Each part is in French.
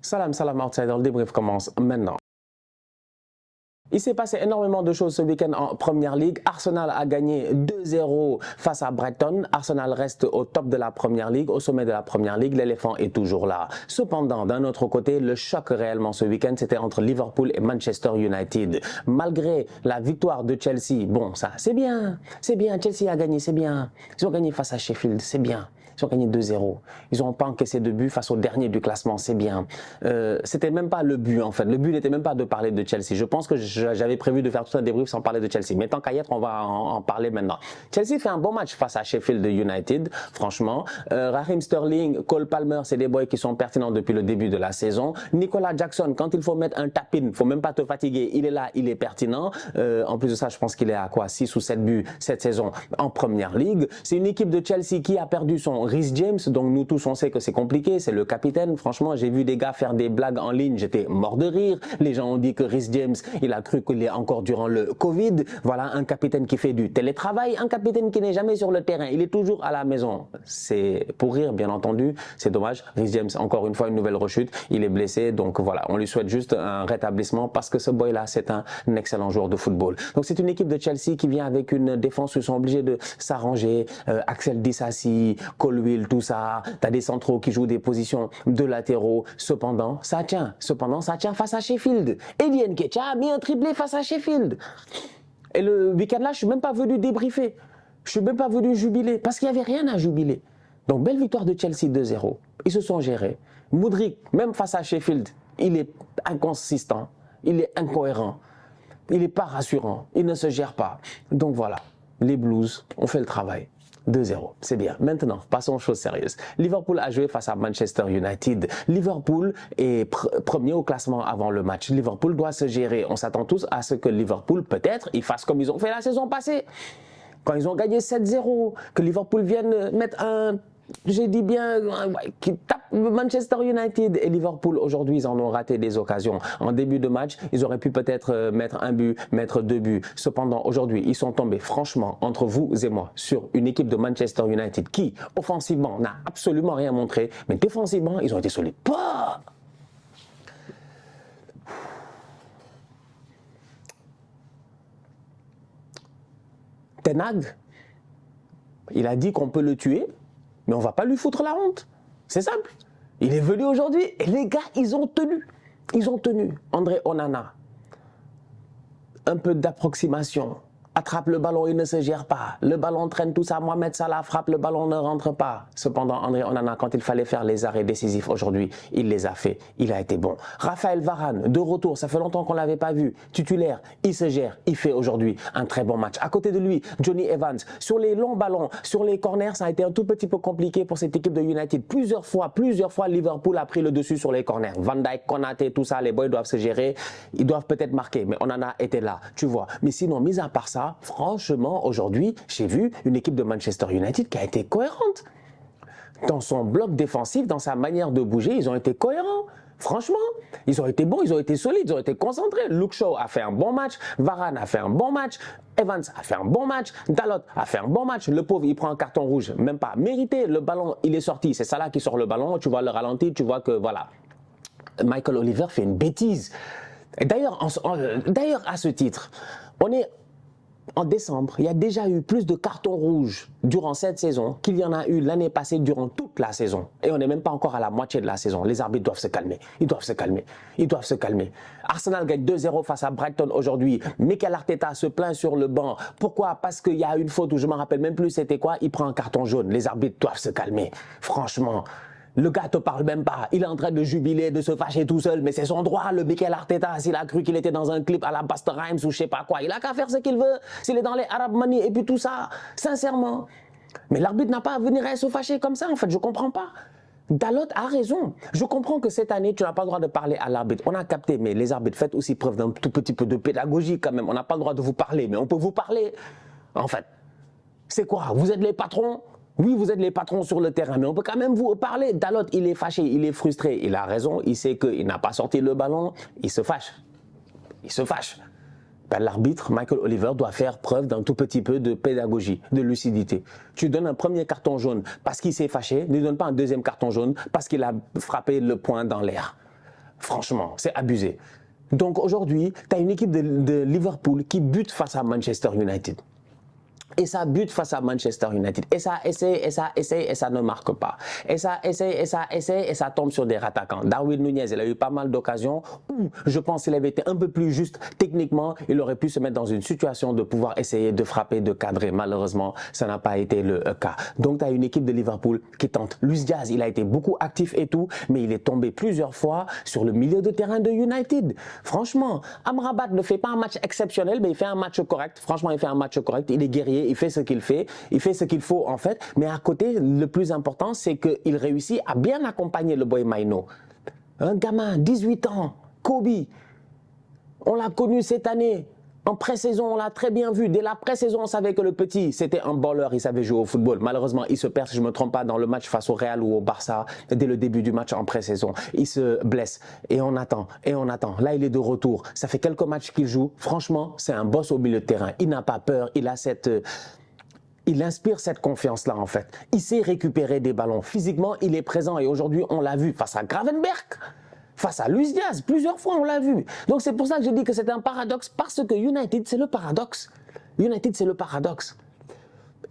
Salam, salam outsider, le débrief commence maintenant. Il s'est passé énormément de choses ce week-end en Première Ligue. Arsenal a gagné 2-0 face à Brighton. Arsenal reste au top de la Première Ligue, au sommet de la Première Ligue. L'éléphant est toujours là. Cependant, d'un autre côté, le choc réellement ce week-end, c'était entre Liverpool et Manchester United. Malgré la victoire de Chelsea, bon, ça, c'est bien. C'est bien, Chelsea a gagné, c'est bien. Ils ont gagné face à Sheffield, c'est bien. Ils ont gagné 2-0. Ils n'ont pas encaissé de but face au dernier du classement, c'est bien. C'était même pas le but en fait. Le but n'était même pas de parler de Chelsea. Je pense que j'avais prévu de faire tout un débrief sans parler de Chelsea. Mais tant qu'à y être, on va en parler maintenant. Chelsea fait un bon match face à Sheffield United, franchement. Raheem Sterling, Cole Palmer, c'est des boys qui sont pertinents depuis le début de la saison. Nicolas Jackson, quand il faut mettre un tap-in, faut même pas te fatiguer, il est là, il est pertinent. En plus de ça, je pense qu'il est à quoi 6 ou 7 buts cette saison en Première Ligue. C'est une équipe de Chelsea qui a perdu son Reece James, donc nous tous on sait que c'est compliqué, c'est le capitaine. Franchement, j'ai vu des gars faire des blagues en ligne, j'étais mort de rire. Les gens ont dit que Reece James, il a cru qu'il est encore durant le Covid. Voilà un capitaine qui fait du télétravail, un capitaine qui n'est jamais sur le terrain, il est toujours à la maison. C'est pour rire, bien entendu, c'est dommage. Reece James, encore une fois, une nouvelle rechute, il est blessé, donc voilà, on lui souhaite juste un rétablissement parce que ce boy-là, c'est un excellent joueur de football. Donc c'est une équipe de Chelsea qui vient avec une défense où ils sont obligés de s'arranger. Axel Disasi, Colwill, tout ça, tu as des centraux qui jouent des positions de latéraux. Cependant, ça tient face à Sheffield. Eddie Nketiah a mis un triplé face à Sheffield. Et le week-end là, je suis même pas venu débriefer. Je suis même pas venu jubiler parce qu'il n'y avait rien à jubiler. Donc, belle victoire de Chelsea 2-0. Ils se sont gérés. Mudryk, même face à Sheffield, il est inconsistant, il est incohérent, il n'est pas rassurant, il ne se gère pas. Donc voilà, les Blues ont fait le travail. 2-0, c'est bien. Maintenant, passons aux choses sérieuses. Liverpool a joué face à Manchester United. Liverpool est premier au classement avant le match. Liverpool doit se gérer. On s'attend tous à ce que Liverpool, peut-être, ils fassent comme ils ont fait la saison passée. Quand ils ont gagné 7-0, que Liverpool vienne mettre un... J'ai dit bien, qui tape Manchester United et Liverpool. Aujourd'hui, ils en ont raté des occasions. En début de match, ils auraient pu peut-être mettre un but, mettre 2 buts. Cependant, aujourd'hui, ils sont tombés franchement entre vous et moi sur une équipe de Manchester United qui, offensivement, n'a absolument rien montré. Mais défensivement, ils ont été solides. Ten Hag, il a dit qu'on peut le tuer. Mais on ne va pas lui foutre la honte. C'est simple. Il est venu aujourd'hui et les gars, ils ont tenu. Ils ont tenu. André Onana, un peu d'approximation. Attrape le ballon, il ne se gère pas. Le ballon traîne, tout ça. Mohamed Salah frappe, le ballon ne rentre pas. Cependant, André Onana, quand il fallait faire les arrêts décisifs aujourd'hui, il les a fait. Il a été bon. Raphaël Varane, de retour, ça fait longtemps qu'on ne l'avait pas vu. Titulaire, il se gère. Il fait aujourd'hui un très bon match. À côté de lui, Johnny Evans. Sur les longs ballons, sur les corners, ça a été un tout petit peu compliqué pour cette équipe de United. Plusieurs fois, Liverpool a pris le dessus sur les corners. Van Dijk, Konaté, tout ça, les boys doivent se gérer. Ils doivent peut-être marquer, mais Onana était là, tu vois. Mais sinon, mis à part ça, franchement, aujourd'hui, j'ai vu une équipe de Manchester United qui a été cohérente. Dans son bloc défensif, dans sa manière de bouger, ils ont été cohérents. Franchement, ils ont été bons, ils ont été solides, ils ont été concentrés. Luke Shaw a fait un bon match, Varane a fait un bon match, Evans a fait un bon match, Dalot a fait un bon match. Le pauvre, il prend un carton rouge, même pas mérité. Le ballon, il est sorti. C'est Salah qui sort le ballon, tu vois le ralenti, tu vois que voilà. Michael Oliver fait une bêtise. D'ailleurs, à ce titre, on est en décembre, il y a déjà eu plus de cartons rouges durant cette saison qu'il y en a eu l'année passée durant toute la saison. Et on n'est même pas encore à la moitié de la saison. Les arbitres doivent se calmer. Ils doivent se calmer. Ils doivent se calmer. Arsenal gagne 2-0 face à Brighton aujourd'hui. Mikel Arteta se plaint sur le banc. Pourquoi? Parce qu'il y a une faute où je ne me rappelle même plus c'était quoi. Il prend un carton jaune. Les arbitres doivent se calmer. Franchement. Le gars te parle même pas, il est en train de jubiler, de se fâcher tout seul, mais c'est son droit, le Mikel Arteta, s'il a cru qu'il était dans un clip à la Busta Rhymes ou je sais pas quoi, il a qu'à faire ce qu'il veut, s'il est dans les Arab Money et puis tout ça, sincèrement. Mais l'arbitre n'a pas à venir se fâcher comme ça, en fait, je comprends pas. Dalot a raison. Je comprends que cette année, tu n'as pas le droit de parler à l'arbitre. On a capté, mais les arbitres, faites aussi preuve d'un tout petit peu de pédagogie quand même. On n'a pas le droit de vous parler, mais on peut vous parler. En fait, c'est quoi? Vous êtes les patrons? Oui, vous êtes les patrons sur le terrain, mais on peut quand même vous parler. Dalot, il est fâché, il est frustré, il a raison, il sait qu'il n'a pas sorti le ballon, il se fâche. Il se fâche. Ben, l'arbitre, Michael Oliver, doit faire preuve d'un tout petit peu de pédagogie, de lucidité. Tu donnes un premier carton jaune parce qu'il s'est fâché, ne lui donne pas un deuxième carton jaune parce qu'il a frappé le poing dans l'air. Franchement, c'est abusé. Donc aujourd'hui, tu as une équipe de Liverpool qui bute face à Manchester United. Et ça bute face à Manchester United. Et ça essaie, et ça ne marque pas. Et ça essaie, et ça tombe sur des attaquants. Darwin Nunez, il a eu pas mal d'occasions où je pense qu'il avait été un peu plus juste techniquement. Il aurait pu se mettre dans une situation de pouvoir essayer de frapper, de cadrer. Malheureusement, ça n'a pas été le cas. Donc, tu as une équipe de Liverpool qui tente. Luis Diaz, il a été beaucoup actif et tout, mais il est tombé plusieurs fois sur le milieu de terrain de United. Franchement, Amrabat ne fait pas un match exceptionnel, mais il fait un match correct. Franchement, il fait un match correct. Il est guerrier. Il fait ce qu'il fait, il fait ce qu'il faut en fait, mais à côté, le plus important, c'est qu'il réussit à bien accompagner le boy Maino. Un gamin, 18 ans, Kobe, on l'a connu cette année. En pré-saison, on l'a très bien vu. Dès la pré-saison, on savait que le petit, c'était un baller, il savait jouer au football. Malheureusement, il se perd, si je ne me trompe pas, dans le match face au Real ou au Barça, dès le début du match en pré-saison. Il se blesse et on attend, et on attend. Là, il est de retour. Ça fait quelques matchs qu'il joue. Franchement, c'est un boss au milieu de terrain. Il n'a pas peur, il a cette... Il inspire cette confiance-là, en fait. Il sait récupérer des ballons. Physiquement, il est présent. Et aujourd'hui, on l'a vu face à Gravenberch, face à Luis Diaz. Plusieurs fois, on l'a vu. Donc, c'est pour ça que je dis que c'est un paradoxe. Parce que United, c'est le paradoxe. United, c'est le paradoxe.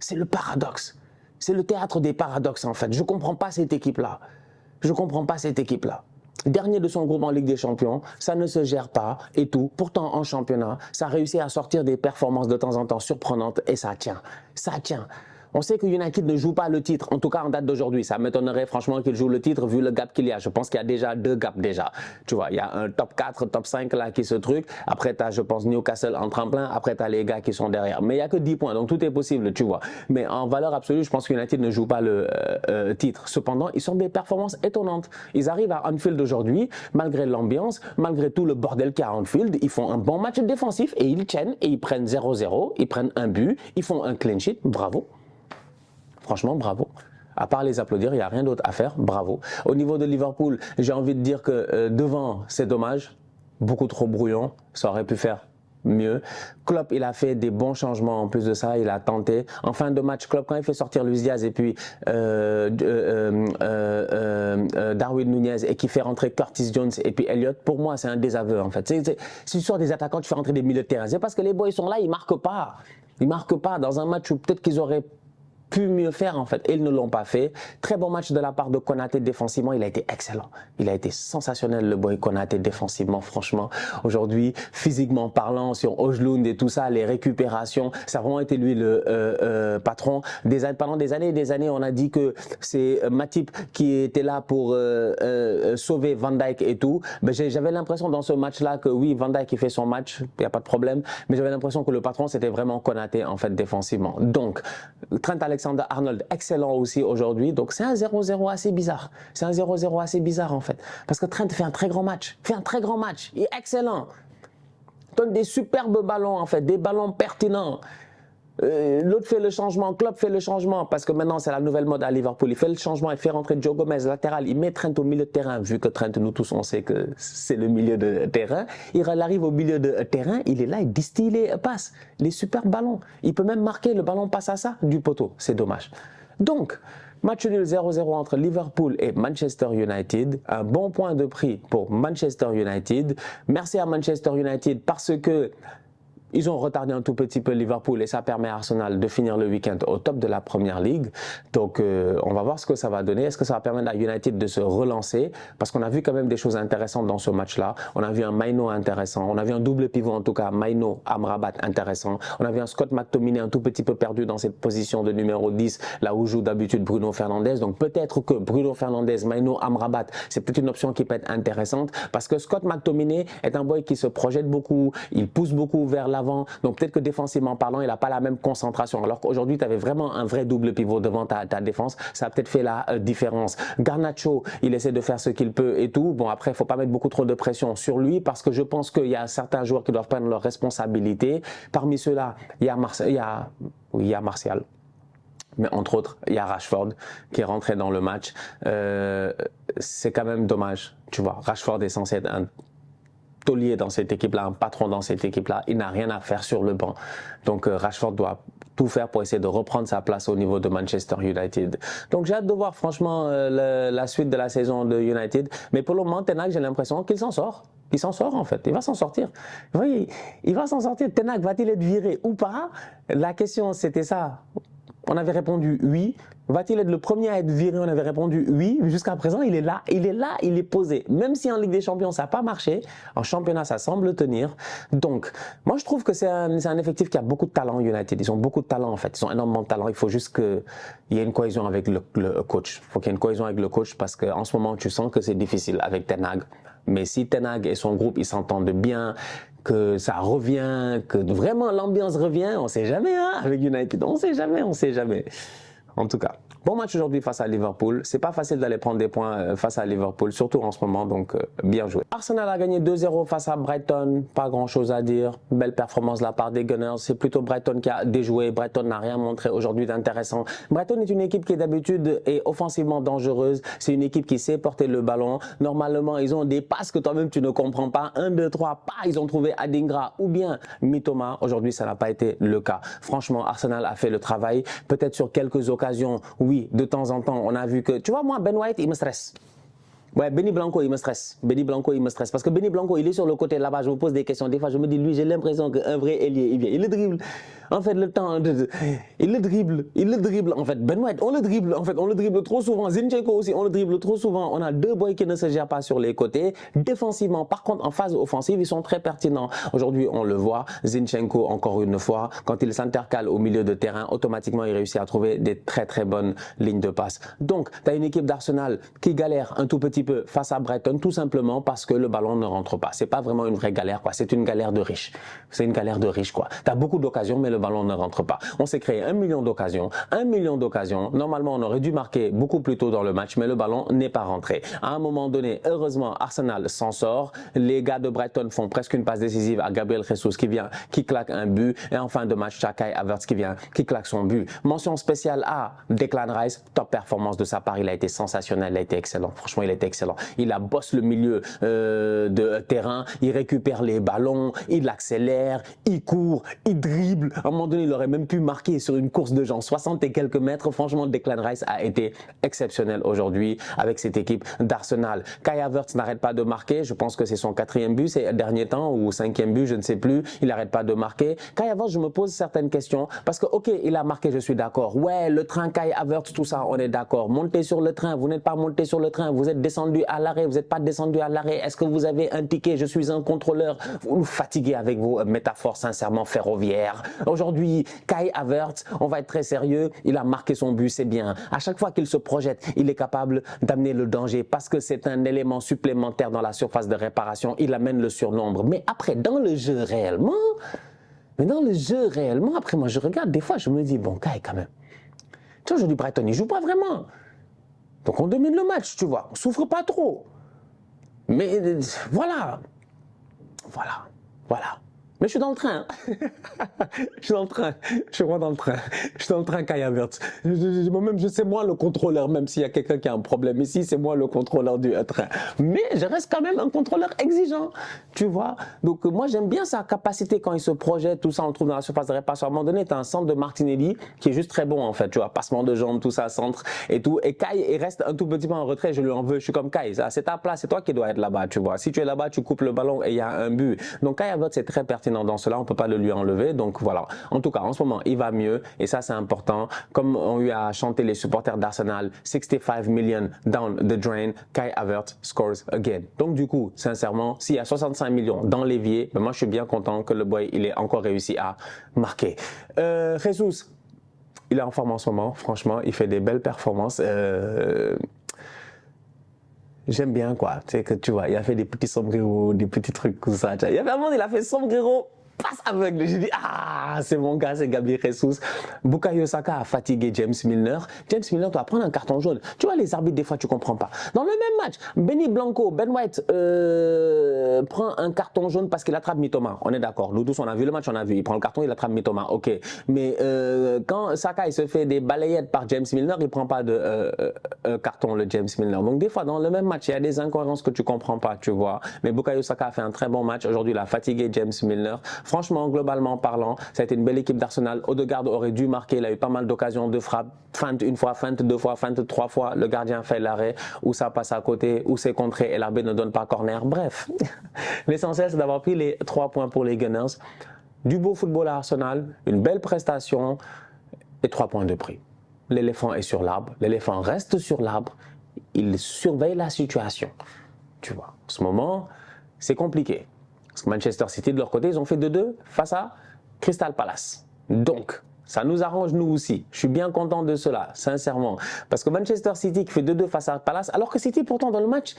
C'est le paradoxe. C'est le théâtre des paradoxes, en fait. Je ne comprends pas cette équipe-là. Je ne comprends pas cette équipe-là. Dernier de son groupe en Ligue des Champions, ça ne se gère pas et tout. Pourtant, en championnat, ça réussit à sortir des performances de temps en temps surprenantes et ça tient. Ça tient. On sait que United ne joue pas le titre, en tout cas en date d'aujourd'hui. Ça m'étonnerait franchement qu'il joue le titre vu le gap qu'il y a. Je pense qu'il y a déjà 2 gaps déjà. Tu vois, il y a un top 4, top 5 là qui se truc. Après, tu as, je pense, Newcastle en tremplin. Après, tu as les gars qui sont derrière. Mais il n'y a que 10 points, donc tout est possible, tu vois. Mais en valeur absolue, je pense que United ne joue pas le titre. Cependant, ils sont des performances étonnantes. Ils arrivent à Anfield aujourd'hui, malgré l'ambiance, malgré tout le bordel qu'il y a à Anfield. Ils font un bon match défensif et ils tiennent et ils prennent 0-0. Ils prennent un but, ils font un clean sheet. Bravo. Franchement, bravo. À part les applaudir, il n'y a rien d'autre à faire. Bravo. Au niveau de Liverpool, j'ai envie de dire que devant, c'est dommage. Beaucoup trop brouillon. Ça aurait pu faire mieux. Klopp, il a fait des bons changements en plus de ça. Il a tenté. En fin de match, Klopp, quand il fait sortir Luis Diaz et puis Darwin Nunez et qui fait rentrer Curtis Jones et puis Elliott, pour moi, c'est un désaveu en fait. Si tu sors des attaquants, tu fais rentrer des milieux de terrain. C'est parce que les boys sont là, ils ne marquent pas. Ils ne marquent pas dans un match où peut-être qu'ils auraient pu mieux faire en fait, et ils ne l'ont pas fait. Très bon match de la part de Konaté défensivement, il a été excellent, il a été sensationnel le boy Konaté défensivement, franchement. Aujourd'hui, physiquement parlant, sur Højlund et tout ça, les récupérations, ça a vraiment été lui le patron. Pendant des années, on a dit que c'est Matip qui était là pour sauver Van Dijk et tout. Ben, j'avais l'impression dans ce match-là que oui, Van Dijk il fait son match, il n'y a pas de problème, mais j'avais l'impression que le patron c'était vraiment Konaté en fait défensivement. Donc, Trent Alexander-Arnold, excellent aussi aujourd'hui. Donc, c'est un 0-0 assez bizarre. C'est un 0-0 assez bizarre, en fait. Parce que Trent fait un très grand match. Il est excellent. Donne des superbes ballons, en fait. Des ballons pertinents. L'autre fait le changement, Klopp fait le changement parce que maintenant c'est la nouvelle mode à Liverpool. Il fait le changement, il fait rentrer Joe Gomez latéral, il met Trent au milieu de terrain. Vu que Trent, nous tous on sait que c'est le milieu de terrain, il arrive au milieu de terrain, il est là, il distille les passes, les super ballons. Il peut même marquer, le ballon passe à ça du poteau, c'est dommage. Donc, match nul 0-0 entre Liverpool et Manchester United. Un bon point de prix pour Manchester United. Merci à Manchester United parce que ils ont retardé un tout petit peu Liverpool et ça permet à Arsenal de finir le week-end au top de la Première Ligue. Donc, on va voir ce que ça va donner. Est-ce que ça va permettre à United de se relancer? Parce qu'on a vu quand même des choses intéressantes dans ce match-là. On a vu un Maino intéressant. On a vu un double pivot, en tout cas, Maino, Amrabat intéressant. On a vu un Scott McTominay un tout petit peu perdu dans cette position de numéro 10, là où joue d'habitude Bruno Fernandes. Donc, peut-être que Bruno Fernandes, Maino, Amrabat, c'est peut-être une option qui peut être intéressante parce que Scott McTominay est un boy qui se projette beaucoup, il pousse beaucoup vers l'avant. Donc peut-être que défensivement parlant, il n'a pas la même concentration. Alors qu'aujourd'hui, tu avais vraiment un vrai double pivot devant ta défense. Ça a peut-être fait la différence. Garnacho, il essaie de faire ce qu'il peut et tout. Bon, après, il ne faut pas mettre beaucoup trop de pression sur lui parce que je pense qu'il y a certains joueurs qui doivent prendre leurs responsabilités. Parmi ceux-là, il y a Martial. Mais entre autres, il y a Rashford qui est rentré dans le match. C'est quand même dommage, tu vois. Rashford est censé être un taulier dans cette équipe-là, un patron dans cette équipe-là. Il n'a rien à faire sur le banc. Donc Rashford doit tout faire pour essayer de reprendre sa place au niveau de Manchester United. Donc j'ai hâte de voir franchement la suite de la saison de United. Mais pour le moment, Ten Hag, j'ai l'impression qu'il s'en sort. Il s'en sort en fait, il va s'en sortir. Oui, il va s'en sortir. Ten Hag va-t-il être viré ou pas? La question c'était ça. On avait répondu oui. Va-t-il être le premier à être viré? On avait répondu oui. Jusqu'à présent, il est là, il est posé. Même si en Ligue des Champions, ça n'a pas marché, en championnat, ça semble tenir. Donc, moi, je trouve que c'est un effectif qui a beaucoup de talent, United. Ils ont beaucoup de talent, en fait. Ils ont énormément de talent. Il faut juste qu'il y ait une cohésion avec le coach. Il faut qu'il y ait une cohésion avec le coach parce qu'en ce moment, tu sens que c'est difficile avec Ten Hag. Mais si Ten Hag et son groupe, ils s'entendent bien, que ça revient, que vraiment l'ambiance revient, on ne sait jamais hein, avec United, on ne sait jamais, on ne sait jamais. En tout cas, bon match aujourd'hui face à Liverpool. C'est pas facile d'aller prendre des points face à Liverpool, surtout en ce moment, donc bien joué. Arsenal a gagné 2-0 face à Brighton, pas grand chose à dire. Belle performance de la part des Gunners. C'est plutôt Brighton qui a déjoué. Brighton n'a rien montré aujourd'hui d'intéressant. Brighton est une équipe qui d'habitude est offensivement dangereuse. C'est une équipe qui sait porter le ballon. Normalement, ils ont des passes que toi-même tu ne comprends pas. 1, 2, 3, pas, ils ont trouvé Adingra ou bien Mitoma. Aujourd'hui, ça n'a pas été le cas. Franchement, Arsenal a fait le travail. Peut-être sur quelques occasions, oui, de temps en temps, on a vu que... Tu vois, moi, Ben White, il me stresse. Ouais, Benny Blanco, il me stresse. Benny Blanco, il me stresse. Parce que Benny Blanco, il est sur le côté là-bas. Je me pose des questions. Des fois, je me dis, lui, j'ai l'impression qu'un vrai ailier, il vient. Il le dribble. En fait, le temps, il le dribble. Il le dribble. En fait, Ben White, on le dribble. En fait, on le dribble trop souvent. Zinchenko aussi, on le dribble trop souvent. On a deux boys qui ne se gèrent pas sur les côtés. Défensivement, par contre, en phase offensive, ils sont très pertinents. Aujourd'hui, on le voit. Zinchenko, encore une fois, quand il s'intercale au milieu de terrain, automatiquement, il réussit à trouver des très bonnes lignes de passe. Donc, tu as une équipe d'Arsenal qui galère un tout petit peu face à Brighton, tout simplement parce que le ballon ne rentre pas. C'est pas vraiment une vraie galère, quoi. C'est une galère de riche. C'est une galère de riche, quoi. Tu as beaucoup d'occasions, mais le ballon ne rentre pas. On s'est créé 1 million d'occasions. 1 million d'occasions. Normalement, on aurait dû marquer beaucoup plus tôt dans le match, mais le ballon n'est pas rentré. À un moment donné, heureusement, Arsenal s'en sort. Les gars de Brighton font presque une passe décisive à Gabriel Jesus qui claque un but. Et en fin de match, Kai Havertz qui claque son but. Mention spéciale à Declan Rice. Top performance de sa part. Il a été sensationnel. Il a été excellent. Franchement, il a été excellent. Il a bosse le milieu de terrain. Il récupère les ballons. Il accélère. Il court. Il dribble. À un moment donné, il aurait même pu marquer sur une course de gens 60 et quelques mètres. Franchement, Declan Rice a été exceptionnel aujourd'hui avec cette équipe d'Arsenal. Kai Havertz n'arrête pas de marquer. Je pense que c'est son 4e but ces derniers temps ou 5e but, je ne sais plus. Il n'arrête pas de marquer. Kai Havertz, je me pose certaines questions parce que, ok, il a marqué, je suis d'accord. Ouais, le train Kai Havertz, tout ça, on est d'accord. Montez sur le train. Vous n'êtes pas monté sur le train. Vous êtes descendu à l'arrêt. Vous n'êtes pas descendu à l'arrêt. Est-ce que vous avez un ticket? Je suis un contrôleur. Vous nous fatiguez avec vos métaphores sincèrement ferroviaires. Aujourd'hui, Kai Havertz, on va être très sérieux, il a marqué son but, c'est bien. À chaque fois qu'il se projette, il est capable d'amener le danger parce que c'est un élément supplémentaire dans la surface de réparation. Il amène le surnombre. Mais après, dans le jeu réellement, après moi je regarde, des fois je me dis, bon, Kai quand même. Tu vois, aujourd'hui Brighton, il joue pas vraiment. Donc on domine le match, tu vois. On souffre pas trop. Mais voilà. Mais je suis dans le train. Je suis dans le train. Je suis vraiment dans le train. Je suis dans le train Kai Havertz. Moi-même, c'est moi le contrôleur, même s'il y a quelqu'un qui a un problème ici, c'est moi le contrôleur du train. Mais je reste quand même un contrôleur exigeant, tu vois. Donc moi, j'aime bien sa capacité quand il se projette, tout ça, on le trouve dans la surface de réparation. À un moment donné, tu as un centre de Martinelli qui est juste très bon, en fait, tu vois, passement de jambes, tout ça, centre et tout. Et Kai, il reste un tout petit peu en retrait, je lui en veux, je suis comme Kai. C'est ta place, c'est toi qui dois être là-bas, tu vois. Si tu es là-bas, tu coupes le ballon et il y a un but. Donc Kai Havertz, c'est très pertinent dans cela, on ne peut pas le lui enlever, donc voilà. En tout cas, en ce moment, il va mieux et ça, c'est important. Comme on lui a chanté les supporters d'Arsenal, 65 millions down the drain, Kai Havertz scores again. Donc du coup, sincèrement, s'il y a 65 millions dans l'évier, ben moi, je suis bien content que le boy, il ait encore réussi à marquer. Jesus, il est en forme en ce moment, franchement, il fait des belles performances. J'aime bien quoi, tu sais que tu vois, il a fait des petits sombreros, des petits trucs comme ça. Il y avait un moment, il a fait sombrero passe aveugle. J'ai dit, ah, c'est mon gars, c'est Gabriel Jesus. Bukayo Saka a fatigué James Milner. James Milner doit prendre un carton jaune. Tu vois, les arbitres, des fois, tu comprends pas. Dans le même match, Benny Blanco, Ben White prend un carton jaune parce qu'il attrape Mitoma. On est d'accord. Nous tous, on a vu le match, on a vu. Il prend le carton, il attrape Mitoma. Ok. Mais quand Saka, il se fait des balayettes par James Milner, il prend pas de carton, le James Milner. Donc, des fois, dans le même match, il y a des incohérences que tu comprends pas, tu vois. Mais Bukayo Saka a fait un très bon match. Aujourd'hui, il a fatigué James Milner. Franchement, globalement parlant, ça a été une belle équipe d'Arsenal. Odegaard aurait dû marquer. Il a eu pas mal d'occasions de frappe. Feinte une fois, feinte deux fois, feinte trois fois. Le gardien fait l'arrêt, ou ça passe à côté, ou c'est contré et l'arbitre ne donne pas corner. Bref, l'essentiel, c'est d'avoir pris les 3 points pour les Gunners. Du beau football à Arsenal, une belle prestation et 3 points de prix. L'éléphant est sur l'arbre. L'éléphant reste sur l'arbre. Il surveille la situation. Tu vois, en ce moment, c'est compliqué. Parce que Manchester City, de leur côté, ils ont fait 2-2 face à Crystal Palace. Donc, ça nous arrange nous aussi. Je suis bien content de cela, sincèrement. Parce que Manchester City qui fait 2-2 face à Palace, alors que City, pourtant, dans le match,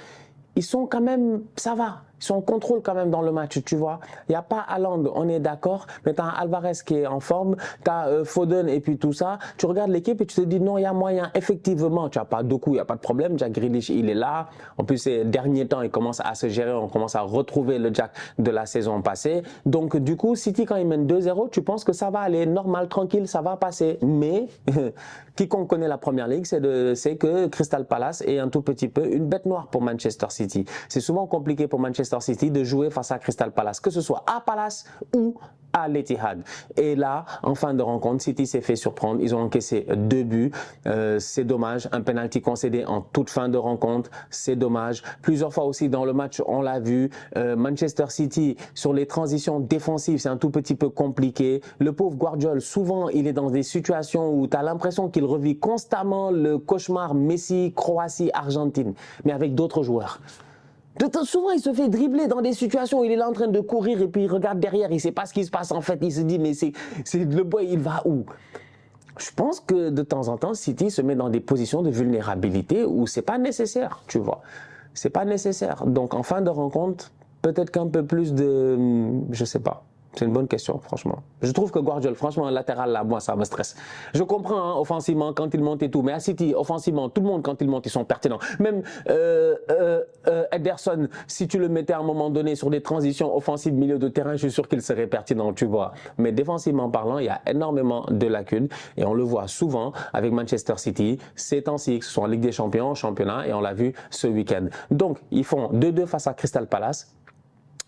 ils sont quand même, ça va. Ils sont en contrôle quand même dans le match, tu vois. Il n'y a pas Haaland, on est d'accord, mais tu as Alvarez qui est en forme, tu as Foden et puis tout ça. Tu regardes l'équipe et tu te dis non, il y a moyen. Effectivement, tu n'as pas Doku, il n'y a pas de problème. Jack Grealish, il est là. En plus, ces derniers temps, il commence à se gérer. On commence à retrouver le Jack de la saison passée. Donc, du coup, City, quand il mène 2-0, tu penses que ça va aller normal, tranquille, ça va passer. Mais, quiconque connaît la Première Ligue, c'est que Crystal Palace est un tout petit peu une bête noire pour Manchester City. C'est souvent compliqué pour Manchester City de jouer face à Crystal Palace, que ce soit à Palace ou à l'Etihad. Et là, en fin de rencontre, City s'est fait surprendre. Ils ont encaissé 2 buts. C'est dommage. Un penalty concédé en toute fin de rencontre. C'est dommage. Plusieurs fois aussi dans le match, on l'a vu. Manchester City, sur les transitions défensives, c'est un tout petit peu compliqué. Le pauvre Guardiola, souvent, il est dans des situations où tu as l'impression qu'il revit constamment le cauchemar Messi, Croatie, Argentine, mais avec d'autres joueurs. Souvent, il se fait dribbler dans des situations où il est là en train de courir et puis il regarde derrière, il ne sait pas ce qui se passe en fait. Il se dit, mais c'est le boy, il va où? Je pense que de temps en temps, City se met dans des positions de vulnérabilité où ce n'est pas nécessaire, tu vois. Ce n'est pas nécessaire. Donc, en fin de rencontre, peut-être qu'un peu plus de... Je ne sais pas. C'est une bonne question, franchement. Je trouve que Guardiola, franchement, un latéral, là, moi, ça me stresse. Je comprends, hein, offensivement, quand il monte et tout, mais à City, offensivement, tout le monde, quand il monte, ils sont pertinents. Même Ederson, si tu le mettais à un moment donné sur des transitions offensives milieu de terrain, je suis sûr qu'il serait pertinent, tu vois. Mais défensivement parlant, il y a énormément de lacunes et on le voit souvent avec Manchester City, ces temps-ci, que ce soit en Ligue des Champions, en championnat, et on l'a vu ce week-end. Donc, ils font 2-2 face à Crystal Palace.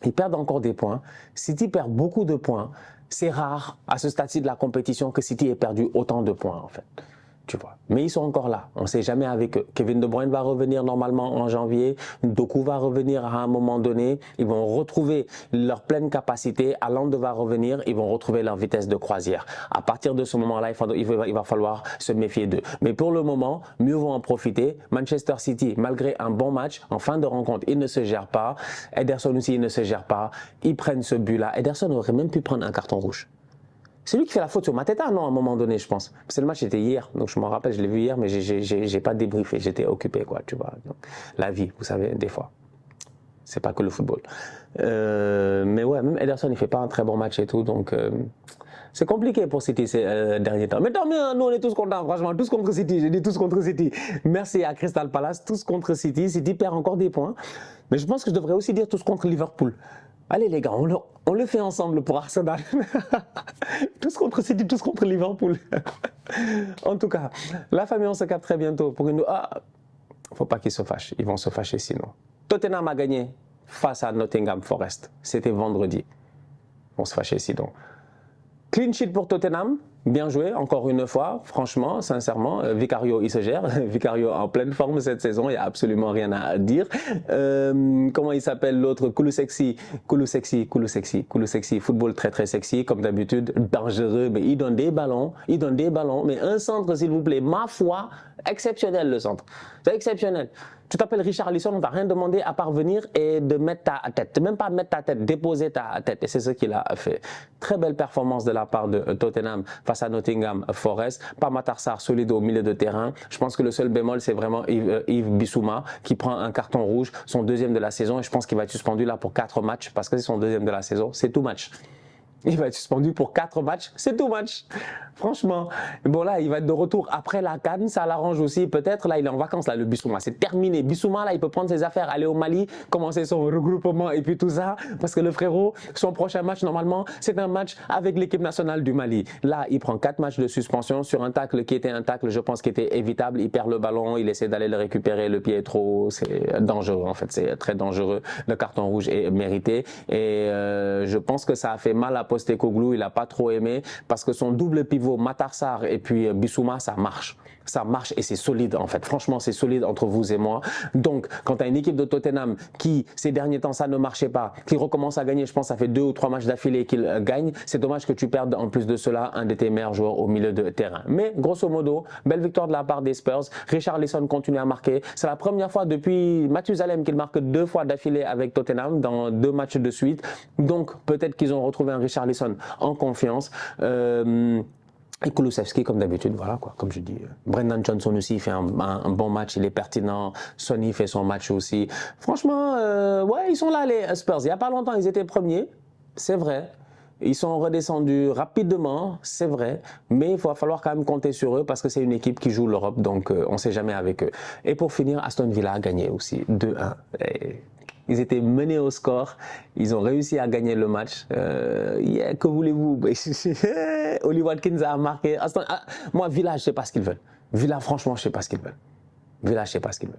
Ils perdent encore des points. City perd beaucoup de points. C'est rare à ce stade-ci de la compétition que City ait perdu autant de points en fait. Tu vois. Mais ils sont encore là. On ne sait jamais avec eux. Kevin De Bruyne va revenir normalement en janvier. Doku va revenir à un moment donné. Ils vont retrouver leur pleine capacité. Haaland va revenir. Ils vont retrouver leur vitesse de croisière. À partir de ce moment-là, il va falloir se méfier d'eux. Mais pour le moment, mieux vaut en profiter. Manchester City, malgré un bon match, en fin de rencontre, ils ne se gèrent pas. Ederson aussi, il ne se gère pas. Ils prennent ce but-là. Ederson aurait même pu prendre un carton rouge. C'est lui qui fait la faute sur Mateta, non, à un moment donné, je pense. Parce que le match était hier, donc je m'en rappelle, je l'ai vu hier, mais j'ai pas débriefé, j'étais occupé, quoi, tu vois. Donc, la vie, vous savez, des fois. C'est pas que le football. Mais ouais, même Ederson, il fait pas un très bon match et tout, donc c'est compliqué pour City ces derniers temps. Mais tant mieux, nous on est tous contents, franchement, tous contre City, j'ai dit tous contre City. Merci à Crystal Palace, tous contre City. City perd encore des points, mais je pense que je devrais aussi dire tous contre Liverpool. Allez les gars, on le fait ensemble pour Arsenal. Tous contre City, tous contre Liverpool. En tout cas, la famille, on se capte très bientôt pour une... Ah, faut pas qu'ils se fâchent, ils vont se fâcher sinon. Tottenham a gagné face à Nottingham Forest. C'était vendredi. Ils vont se fâcher sinon. Clean sheet pour Tottenham, bien joué, encore une fois, franchement, sincèrement. Vicario, il se gère. Vicario en pleine forme cette saison, il n'y a absolument rien à dire. Comment il s'appelle l'autre? Kulusevski, football très très sexy, comme d'habitude, dangereux, mais il donne des ballons, mais un centre s'il vous plaît, ma foi, exceptionnel le centre. C'est exceptionnel. Tu t'appelles Richarlison, on ne t'a rien demandé à part venir et de mettre ta tête. Même pas mettre ta tête, déposer ta tête. Et c'est ce qu'il a fait. Très belle performance de la part de Tottenham face à Nottingham Forest. Pas Matar Sarr solide au milieu de terrain. Je pense que le seul bémol, c'est vraiment Yves Bissouma qui prend un carton rouge, son deuxième de la saison. Et je pense qu'il va être suspendu là pour 4 matchs parce que c'est son deuxième de la saison. C'est tout match. Il va être suspendu pour 4 matchs, c'est tout match. Franchement, bon là, il va être de retour après la CAN, ça l'arrange aussi. Peut-être là, il est en vacances, là, le Bissouma, c'est terminé. Bissouma, là, il peut prendre ses affaires, aller au Mali, commencer son regroupement et puis tout ça. Parce que le frérot, son prochain match, normalement, c'est un match avec l'équipe nationale du Mali. Là, il prend 4 matchs de suspension sur un tacle qui était un tacle, je pense, qui était évitable. Il perd le ballon, il essaie d'aller le récupérer, le pied est trop haut. C'est dangereux, en fait, c'est très dangereux. Le carton rouge est mérité. Et je pense que ça a fait mal à Postecoglou, il n'a pas trop aimé parce que son double pivot Matar Sarr et puis Bissouma, ça marche. Ça marche et c'est solide en fait. Franchement, c'est solide entre vous et moi. Donc, quand tu as une équipe de Tottenham qui, ces derniers temps, ça ne marchait pas, qui recommence à gagner, je pense que ça fait 2 ou 3 matchs d'affilée qu'il gagne, c'est dommage que tu perdes en plus de cela un de tes meilleurs joueurs au milieu de terrain. Mais grosso modo, belle victoire de la part des Spurs. Richarlison continue à marquer. C'est la première fois depuis Mathusalem qu'il marque 2 fois d'affilée avec Tottenham dans 2 matchs de suite. Donc, peut-être qu'ils ont retrouvé un Richarlison en confiance. Et Kulusevski, comme d'habitude, voilà quoi, comme je dis. Brendan Johnson aussi, il fait un bon match, il est pertinent. Sonny fait son match aussi. Franchement, ouais, ils sont là les Spurs. Il n'y a pas longtemps, ils étaient premiers, c'est vrai. Ils sont redescendus rapidement, c'est vrai, mais il va falloir quand même compter sur eux parce que c'est une équipe qui joue l'Europe, donc on ne sait jamais avec eux. Et pour finir, Aston Villa a gagné aussi 2-1. Ils étaient menés au score, ils ont réussi à gagner le match. Que voulez-vous? Oli Watkins a marqué. Moi, Villa, je ne sais pas ce qu'ils veulent. Villa, franchement, je ne sais pas ce qu'ils veulent. Villa, je ne sais pas ce qu'ils veulent.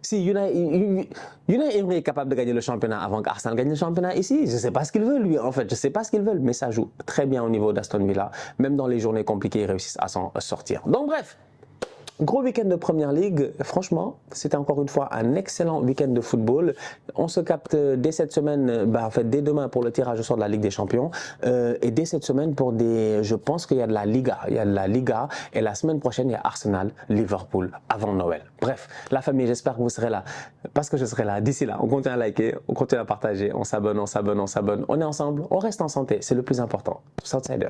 Si Unai Emery est capable de gagner le championnat avant qu'Arsenal gagne le championnat ici, je ne sais pas ce qu'il veut lui, en fait, je ne sais pas ce qu'ils veulent, mais ça joue très bien au niveau d'Aston Villa. Même dans les journées compliquées, ils réussissent à s'en sortir. Donc bref, gros week-end de Première Ligue, franchement, c'était encore une fois un excellent week-end de football. On se capte dès cette semaine, en fait dès demain pour le tirage au sort de la Ligue des Champions et dès cette semaine pour je pense qu'il y a de la Liga, et la semaine prochaine il y a Arsenal, Liverpool avant Noël. Bref, la famille, j'espère que vous serez là parce que je serai là. D'ici là, on continue à liker, on continue à partager, on s'abonne, on est ensemble, on reste en santé, c'est le plus important. Southsider.